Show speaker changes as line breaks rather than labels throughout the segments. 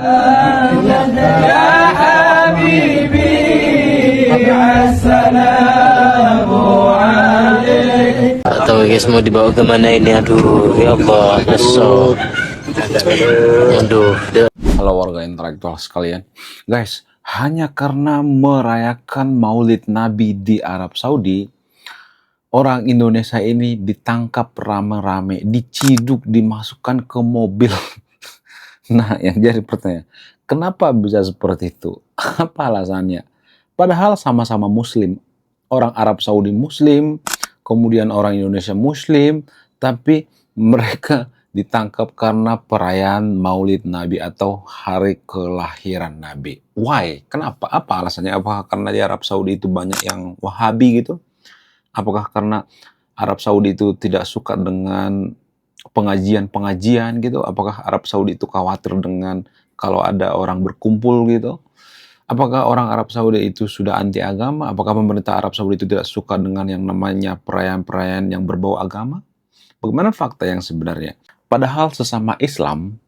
Ya Habibi, assalamu alaikum.
Atau guys, mau dibawa kemana ini? Aduh, ya Allah, besok. Aduh.
Halo warga intelektual sekalian. Guys, hanya karena merayakan Maulid Nabi di Arab Saudi, orang Indonesia ini ditangkap rame-rame, diciduk, dimasukkan ke mobil. Nah, yang jadi pertanyaan, kenapa bisa seperti itu? Apa alasannya? Padahal sama-sama Muslim. Orang Arab Saudi Muslim, kemudian orang Indonesia Muslim, tapi mereka ditangkap karena perayaan Maulid Nabi atau hari kelahiran Nabi. Why? Kenapa? Apa alasannya? Apakah karena di Arab Saudi itu banyak yang Wahabi gitu? Apakah karena Arab Saudi itu tidak suka dengan pengajian-pengajian gitu? Apakah Arab Saudi itu khawatir dengan kalau ada orang berkumpul gitu? Apakah orang Arab Saudi itu sudah anti agama? Apakah pemerintah Arab Saudi itu tidak suka dengan yang namanya perayaan-perayaan yang berbau agama? Bagaimana fakta yang sebenarnya? Padahal sesama Islam,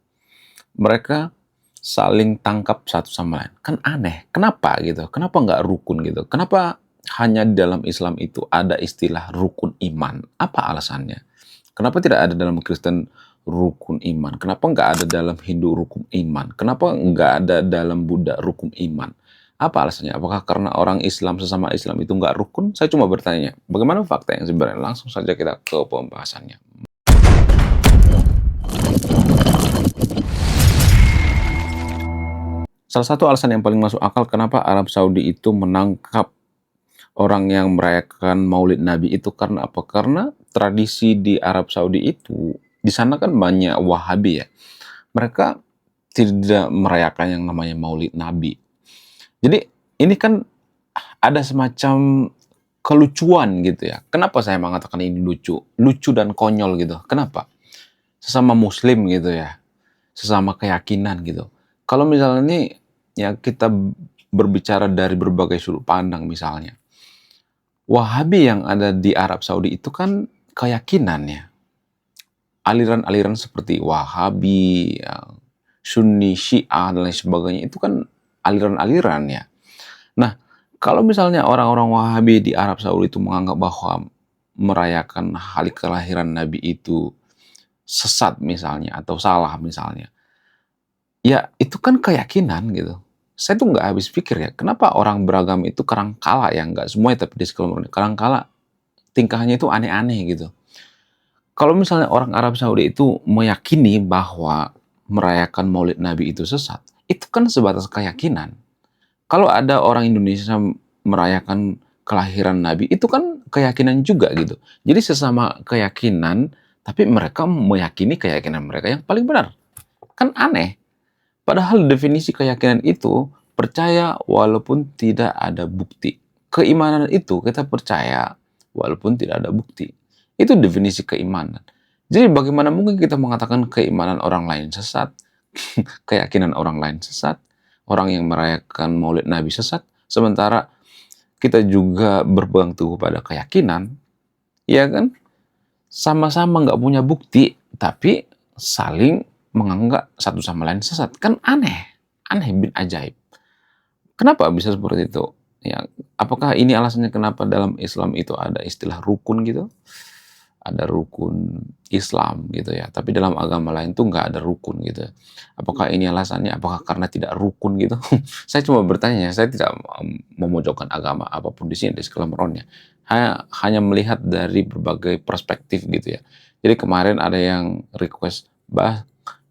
mereka saling tangkap satu sama lain. Kan aneh. Kenapa gitu? Kenapa nggak rukun gitu? Kenapa hanya di dalam Islam itu ada istilah rukun iman? Apa alasannya? Kenapa tidak ada dalam Kristen rukun iman? Kenapa nggak ada dalam Hindu rukun iman? Kenapa nggak ada dalam Buddha rukun iman? Apa alasannya? Apakah karena orang Islam sesama Islam itu nggak rukun? Saya cuma bertanya. Bagaimana fakta yang sebenarnya? Langsung saja kita ke pembahasannya. Salah satu alasan yang paling masuk akal kenapa Arab Saudi itu menangkap orang yang merayakan Maulid Nabi itu karena apa? Karena tradisi di Arab Saudi itu, di sana kan banyak Wahabi ya. Mereka tidak merayakan yang namanya Maulid Nabi. Jadi ini kan ada semacam kelucuan gitu ya. Kenapa saya mengatakan ini lucu? Lucu dan konyol gitu. Kenapa? Sesama Muslim gitu ya. Sesama keyakinan gitu. Kalau misalnya ini ya kita berbicara dari berbagai sudut pandang misalnya. Wahabi yang ada di Arab Saudi itu kan keyakinannya. Aliran-aliran seperti Wahabi, ya, Sunni, Syiah, dan lain sebagainya itu kan aliran-aliran ya. Nah, kalau misalnya orang-orang Wahabi di Arab Saudi itu menganggap bahwa merayakan hari kelahiran Nabi itu sesat misalnya, atau salah misalnya, ya itu kan keyakinan gitu. Saya tuh nggak habis pikir ya, kenapa orang beragama itu kadangkala ya, nggak semuanya tapi di sekelumit, kadangkala tingkahnya itu aneh-aneh gitu. Kalau misalnya orang Arab Saudi itu meyakini bahwa merayakan Maulid Nabi itu sesat, itu kan sebatas keyakinan. Kalau ada orang Indonesia merayakan kelahiran Nabi, itu kan keyakinan juga gitu. Jadi sesama keyakinan, tapi mereka meyakini keyakinan mereka yang paling benar. Kan aneh. Padahal definisi keyakinan itu percaya walaupun tidak ada bukti. Keimanan itu kita percaya walaupun tidak ada bukti. Itu definisi keimanan. Jadi bagaimana mungkin kita mengatakan keimanan orang lain sesat, keyakinan orang lain sesat, orang yang merayakan Maulid Nabi sesat, sementara kita juga berpegang teguh pada keyakinan, ya kan? Sama-sama nggak punya bukti, tapi saling menganggap satu sama lain sesat. Kan aneh. Aneh bin ajaib. Kenapa bisa seperti itu? Ya, apakah ini alasannya kenapa dalam Islam itu ada istilah rukun gitu? Ada rukun Islam gitu ya. Tapi dalam agama lain tuh nggak ada rukun gitu. Apakah ini alasannya? Apakah karena tidak rukun gitu? Saya cuma bertanya, saya tidak memojokkan agama apapun di sini, di sekelemeronnya. Hanya melihat dari berbagai perspektif gitu ya. Jadi kemarin ada yang request,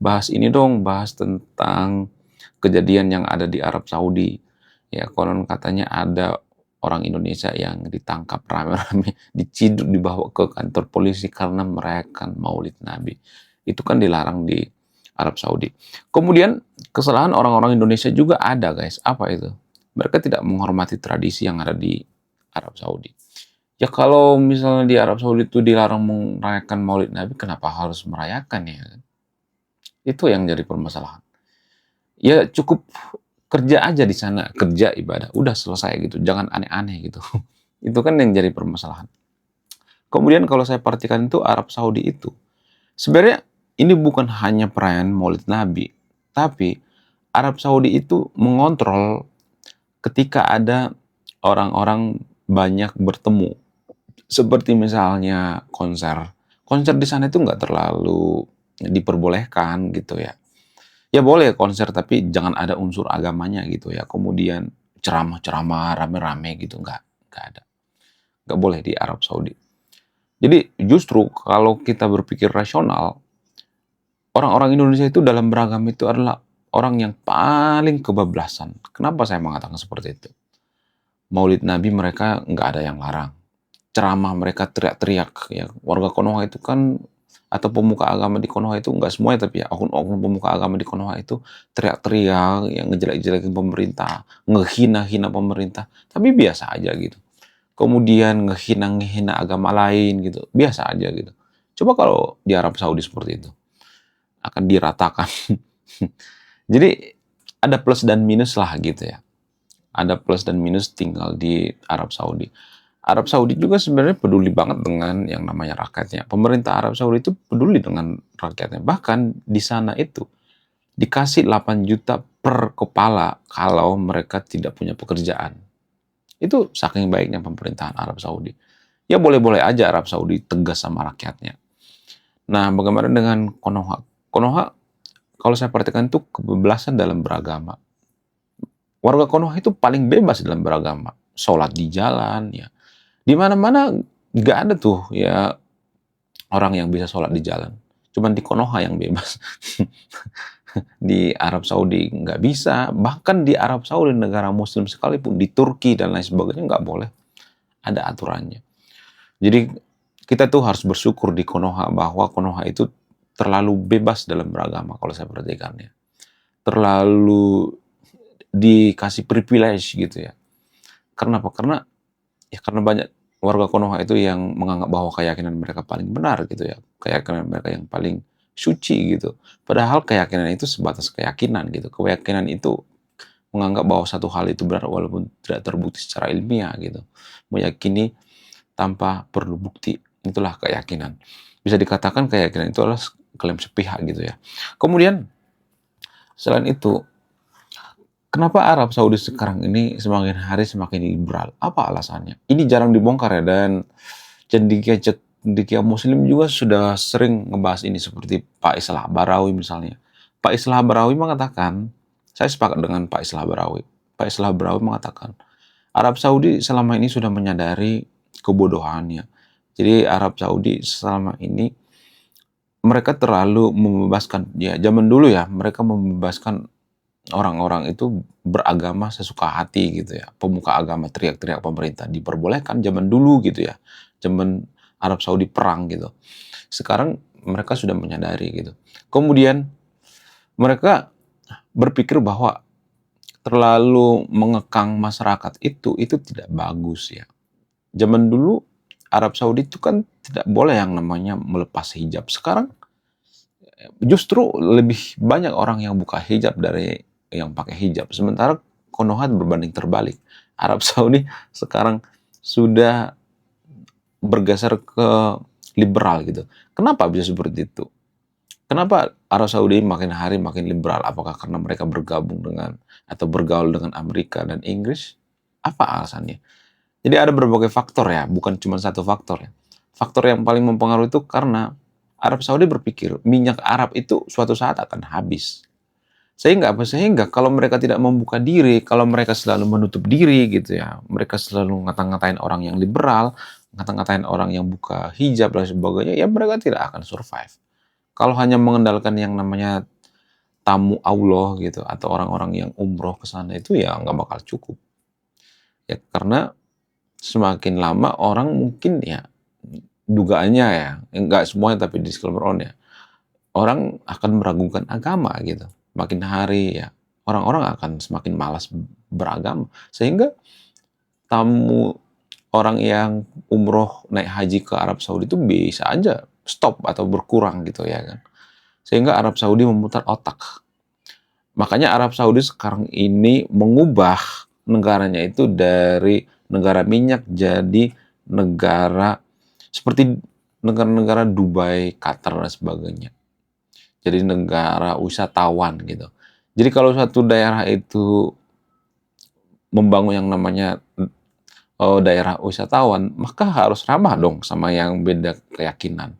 bahas ini dong, bahas tentang kejadian yang ada di Arab Saudi. Ya, konon katanya ada orang Indonesia yang ditangkap rame-rame, diciduk, dibawa ke kantor polisi karena merayakan Maulid Nabi. Itu kan dilarang di Arab Saudi. Kemudian kesalahan orang-orang Indonesia juga ada, guys. Apa itu? Mereka tidak menghormati tradisi yang ada di Arab Saudi. Ya kalau misalnya di Arab Saudi itu dilarang merayakan Maulid Nabi, kenapa harus merayakan ya? Itu yang jadi permasalahan. Ya cukup kerja aja di sana, kerja ibadah, udah selesai gitu, jangan aneh-aneh gitu. Itu kan yang jadi permasalahan. Kemudian kalau saya perhatikan itu Arab Saudi itu, sebenarnya ini bukan hanya perayaan Maulid Nabi, tapi Arab Saudi itu mengontrol ketika ada orang-orang banyak bertemu. Seperti misalnya konser. Konser di sana itu nggak terlalu diperbolehkan gitu ya. Ya boleh konser tapi jangan ada unsur agamanya gitu ya. Kemudian ceramah-ceramah rame-rame gitu nggak ada. Nggak boleh di Arab Saudi. Jadi justru kalau kita berpikir rasional, orang-orang Indonesia itu dalam beragama itu adalah orang yang paling kebablasan. Kenapa saya mengatakan seperti itu? Maulid Nabi mereka nggak ada yang larang. Ceramah mereka teriak-teriak ya. Warga Konoha itu kan atau pemuka agama di Konoha itu nggak semuanya tapi ya oknum-oknum pemuka agama di Konoha itu teriak-teriak yang ngejelek-jelekin pemerintah, ngehina-hina pemerintah, tapi biasa aja gitu. Kemudian ngehina-ngehina agama lain gitu, biasa aja gitu. Coba kalau di Arab Saudi seperti itu, akan diratakan. Jadi ada plus dan minus lah gitu ya. Ada plus dan minus tinggal di Arab Saudi. Arab Saudi juga sebenarnya peduli banget dengan yang namanya rakyatnya. Pemerintah Arab Saudi itu peduli dengan rakyatnya. Bahkan di sana itu dikasih 8 juta per kepala kalau mereka tidak punya pekerjaan. Itu saking baiknya pemerintahan Arab Saudi. Ya boleh-boleh aja Arab Saudi tegas sama rakyatnya. Nah, bagaimana dengan Konoha? Konoha, kalau saya perhatikan itu kebebasan dalam beragama. Warga Konoha itu paling bebas dalam beragama. Sholat di jalan, ya. Di mana-mana nggak ada tuh ya orang yang bisa sholat di jalan. Cuman di Konoha yang bebas. Di Arab Saudi nggak bisa. Bahkan di Arab Saudi, negara Muslim sekalipun, di Turki dan lain sebagainya nggak boleh. Ada aturannya. Jadi kita tuh harus bersyukur di Konoha bahwa Konoha itu terlalu bebas dalam beragama kalau saya perhatikannya. Terlalu dikasih privilege gitu ya. Kenapa? Karena banyak warga Konoha itu yang menganggap bahwa keyakinan mereka paling benar gitu ya. Keyakinan mereka yang paling suci gitu. Padahal keyakinan itu sebatas keyakinan gitu. Keyakinan itu menganggap bahwa satu hal itu benar walaupun tidak terbukti secara ilmiah gitu. Meyakini tanpa perlu bukti. Itulah keyakinan. Bisa dikatakan keyakinan itu adalah klaim sepihak gitu ya. Kemudian selain itu, kenapa Arab Saudi sekarang ini semakin hari semakin liberal? Apa alasannya? Ini jarang dibongkar ya, dan cendekia Muslim juga sudah sering ngebahas ini seperti Pak Islah Barawi misalnya. Pak Islah Barawi mengatakan, saya sepakat dengan Pak Islah Barawi. Pak Islah Barawi mengatakan, Arab Saudi selama ini sudah menyadari kebodohannya. Jadi Arab Saudi selama ini mereka terlalu membebaskan. Ya, zaman dulu ya, mereka membebaskan orang-orang itu beragama sesuka hati gitu ya. Pemuka agama teriak-teriak pemerintah diperbolehkan zaman dulu gitu ya. Zaman Arab Saudi perang gitu. Sekarang mereka sudah menyadari gitu. Kemudian mereka berpikir bahwa terlalu mengekang masyarakat itu tidak bagus ya. Zaman dulu Arab Saudi itu kan tidak boleh yang namanya melepas hijab. Sekarang justru lebih banyak orang yang buka hijab dari yang pakai hijab. Sementara Konoha berbanding terbalik. Arab Saudi sekarang sudah bergeser ke liberal gitu. Kenapa bisa seperti itu? Kenapa Arab Saudi makin hari makin liberal? Apakah karena mereka bergabung dengan atau bergaul dengan Amerika dan Inggris? Apa alasannya? Jadi ada berbagai faktor ya, bukan cuma satu faktor ya. Faktor yang paling mempengaruhi itu karena Arab Saudi berpikir minyak Arab itu suatu saat akan habis. Sehingga apa? Sehingga kalau mereka tidak membuka diri, kalau mereka selalu menutup diri gitu ya, mereka selalu ngata-ngatain orang yang liberal, ngata-ngatain orang yang buka hijab dan sebagainya, ya mereka tidak akan survive. Kalau hanya mengandalkan yang namanya tamu Allah gitu atau orang-orang yang umroh ke sana itu ya nggak bakal cukup. Ya karena semakin lama orang mungkin ya dugaannya ya, enggak semuanya tapi disclaimer on ya, orang akan meragukan agama gitu. Makin hari ya, orang-orang akan semakin malas beragama. Sehingga tamu orang yang umroh naik haji ke Arab Saudi itu bisa aja stop atau berkurang gitu ya kan. Sehingga Arab Saudi memutar otak. Makanya Arab Saudi sekarang ini mengubah negaranya itu dari negara minyak jadi negara seperti negara-negara Dubai, Qatar dan sebagainya. Jadi negara wisatawan gitu. Jadi kalau satu daerah itu membangun yang namanya daerah wisatawan, maka harus ramah dong sama yang beda keyakinan.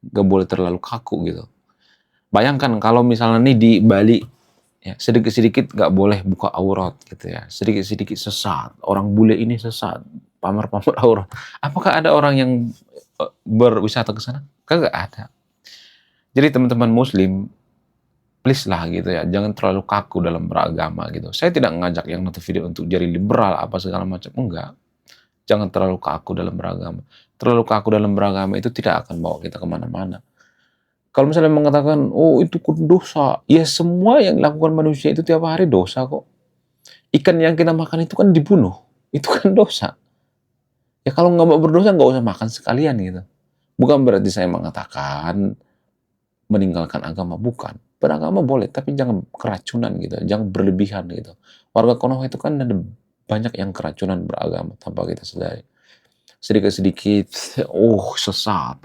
Gak boleh terlalu kaku gitu. Bayangkan kalau misalnya nih di Bali, ya, sedikit-sedikit gak boleh buka aurat gitu ya. Sedikit-sedikit sesat. Orang bule ini sesat. Pamer-pamer aurat. Apakah ada orang yang berwisata ke sana? Kagak ada. Jadi teman-teman muslim, please lah gitu ya. Jangan terlalu kaku dalam beragama gitu. Saya tidak ngajak yang nonton video untuk jadi liberal apa segala macam. Enggak. Jangan terlalu kaku dalam beragama. Terlalu kaku dalam beragama itu tidak akan bawa kita kemana-mana. Kalau misalnya mengatakan, oh itu dosa, ya semua yang dilakukan manusia itu tiap hari dosa kok. Ikan yang kita makan itu kan dibunuh, itu kan dosa. Ya kalau nggak mau berdosa nggak usah makan sekalian gitu. Bukan berarti saya mengatakan meninggalkan agama, bukan. Beragama boleh, tapi jangan keracunan gitu, jangan berlebihan gitu. Warga Konoha itu kan ada banyak yang keracunan beragama tanpa kita sadari. Sedikit-sedikit, sesat,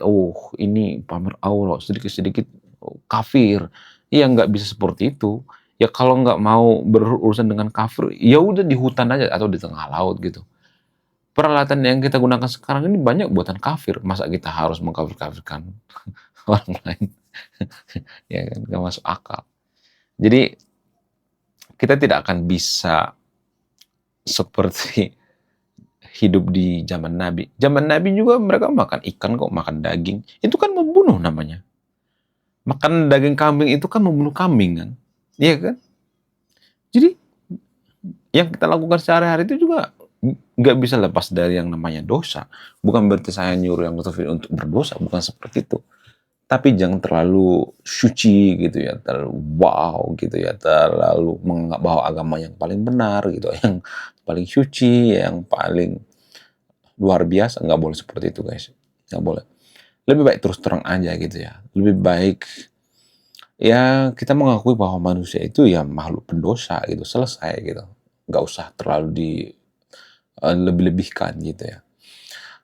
ini pamer aurat, sedikit-sedikit kafir. Ya nggak bisa seperti itu. Ya kalau nggak mau berurusan dengan kafir, ya udah di hutan aja atau di tengah laut gitu. Peralatan yang kita gunakan sekarang ini banyak buatan kafir. Masa kita harus mengkafir-kafirkan orang lain? Ya kan, nggak masuk akal. Jadi kita tidak akan bisa seperti hidup di zaman Nabi. Zaman Nabi juga mereka makan ikan kok, makan daging. Itu kan membunuh namanya. Makan daging kambing itu kan membunuh kambing kan. Iya kan? Jadi yang kita lakukan sehari-hari itu juga nggak bisa lepas dari yang namanya dosa. Bukan berarti saya nyuruh yang untuk berdosa, bukan seperti itu. Tapi jangan terlalu suci gitu ya, terlalu wow gitu ya, terlalu menganggap bahwa agama yang paling benar gitu, yang paling suci, yang paling luar biasa. Nggak boleh seperti itu guys, nggak boleh. Lebih baik terus terang aja gitu ya, lebih baik ya kita mengakui bahwa manusia itu ya makhluk pendosa gitu, selesai gitu, nggak usah terlalu lebih-lebihkan gitu ya.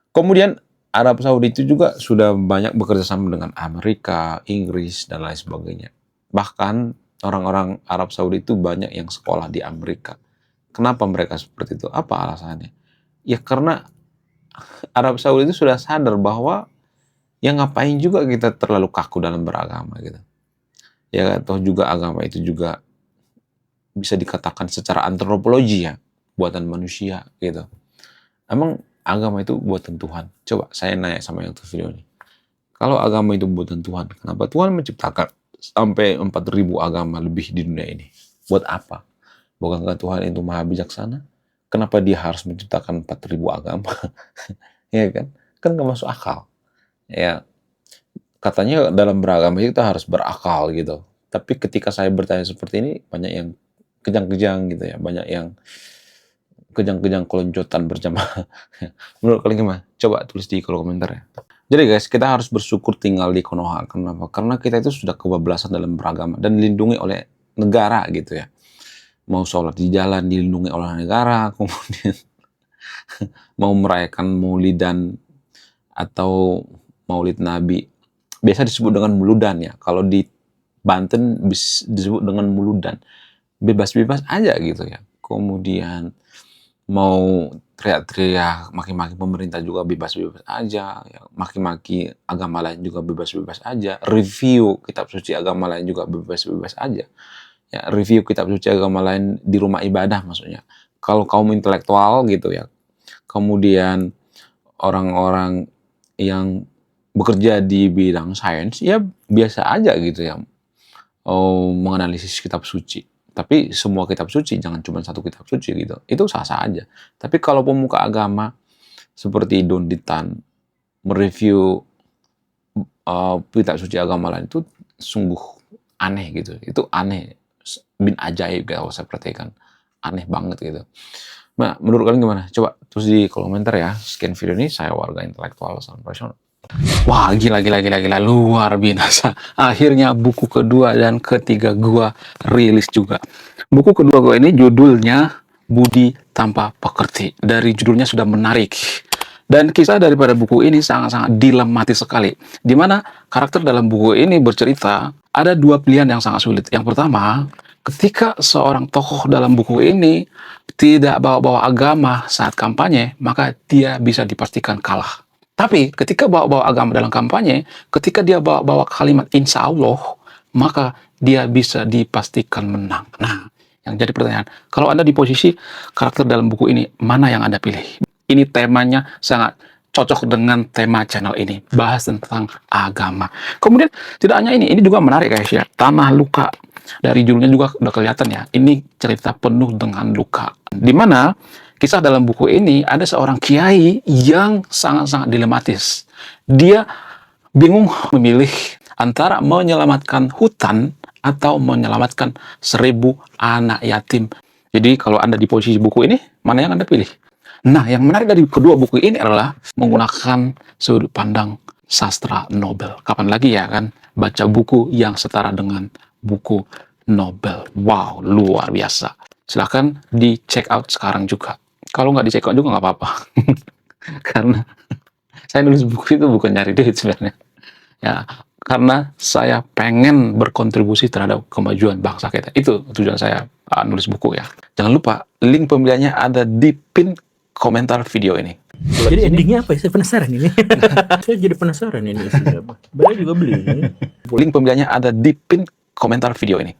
Kemudian Arab Saudi itu juga sudah banyak bekerja sama dengan Amerika, Inggris, dan lain sebagainya. Bahkan orang-orang Arab Saudi itu banyak yang sekolah di Amerika. Kenapa mereka seperti itu? Apa alasannya? Ya karena Arab Saudi itu sudah sadar bahwa ya ngapain juga kita terlalu kaku dalam beragama gitu. Ya atau juga agama itu juga bisa dikatakan secara antropologi ya, buatan manusia gitu. Emang agama itu buatan Tuhan? Coba saya nanya sama yang tuh video ini. Kalau agama itu buatan Tuhan, kenapa Tuhan menciptakan sampai 4.000 agama lebih di dunia ini? Buat apa? Bukankah Tuhan itu maha bijaksana? Kenapa dia harus menciptakan 4.000 agama? Ya kan? Kan nggak masuk akal. Ya, katanya dalam beragama kita harus berakal gitu. Tapi ketika saya bertanya seperti ini, banyak yang kejang-kejang gitu ya. Banyak yang kejang-kejang keloncotan berjamaah. Menurut kalian gimana? Coba tulis di kolom komentar ya. Jadi guys, kita harus bersyukur tinggal di Konoha. Kenapa? Karena kita itu sudah kebablasan dalam beragama dan dilindungi oleh negara gitu ya. Mau sholat di jalan dilindungi oleh negara, kemudian mau merayakan maulidan atau maulid Nabi. Biasa disebut dengan muludan ya. Kalau di Banten disebut dengan muludan. Bebas-bebas aja gitu ya. Kemudian mau teriak-teriak, maki-maki pemerintah juga bebas-bebas aja, ya, maki-maki agama lain juga bebas-bebas aja, review kitab suci agama lain juga bebas-bebas aja. Ya, review kitab suci agama lain di rumah ibadah maksudnya. Kalau kaum intelektual gitu ya, kemudian orang-orang yang bekerja di bidang sains, ya biasa aja gitu ya, menganalisis kitab suci. Tapi semua kitab suci, jangan cuma satu kitab suci gitu. Itu sah-sah aja. Tapi kalau pemuka agama seperti Don Ditan mereview kitab suci agama lain itu sungguh aneh gitu. Itu aneh. Bin ajaib kalau saya perhatikan. Aneh banget gitu. Nah, menurut kalian gimana? Coba tulis di kolom komentar ya. Sekian video ini, saya warga intelektual salam profesional. Wah, gila, luar biasa. Akhirnya buku kedua dan ketiga gua rilis juga. Buku kedua gua ini judulnya Budi Tanpa Pekerti. Dari judulnya sudah menarik. Dan kisah daripada buku ini sangat-sangat dilematis sekali. Dimana karakter dalam buku ini bercerita, ada dua pilihan yang sangat sulit. Yang pertama, ketika seorang tokoh dalam buku ini tidak bawa-bawa agama saat kampanye, maka dia bisa dipastikan kalah. Tapi ketika bawa-bawa agama dalam kampanye, ketika dia bawa-bawa kalimat insya Allah, maka dia bisa dipastikan menang. Nah, yang jadi pertanyaan, kalau Anda di posisi karakter dalam buku ini, mana yang Anda pilih? Ini temanya sangat cocok dengan tema channel ini, bahas tentang agama. Kemudian tidak hanya ini juga menarik guys ya, Tanah Luka. Dari judulnya juga udah kelihatan ya, ini cerita penuh dengan luka. Di mana kisah dalam buku ini ada seorang kiai yang sangat-sangat dilematis. Dia bingung memilih antara menyelamatkan hutan atau menyelamatkan 1000 anak yatim. Jadi kalau Anda di posisi buku ini, mana yang Anda pilih? Nah, yang menarik dari kedua buku ini adalah menggunakan sudut pandang sastra Nobel. Kapan lagi ya kan baca buku yang setara dengan buku Nobel. Wow, luar biasa. Silahkan di check out sekarang juga. Kalau nggak di check out juga nggak apa-apa. Karena saya nulis buku itu bukan nyari duit sebenarnya. Ya, karena saya pengen berkontribusi terhadap kemajuan bangsa kita. Itu tujuan saya nulis buku ya. Jangan lupa, link pembeliannya ada di pin komentar video ini.
Jadi endingnya apa ya? Saya penasaran ini. Saya jadi penasaran ini isinya apa. Saya juga beli ini.
Link pembeliannya ada di pin komentar video ini.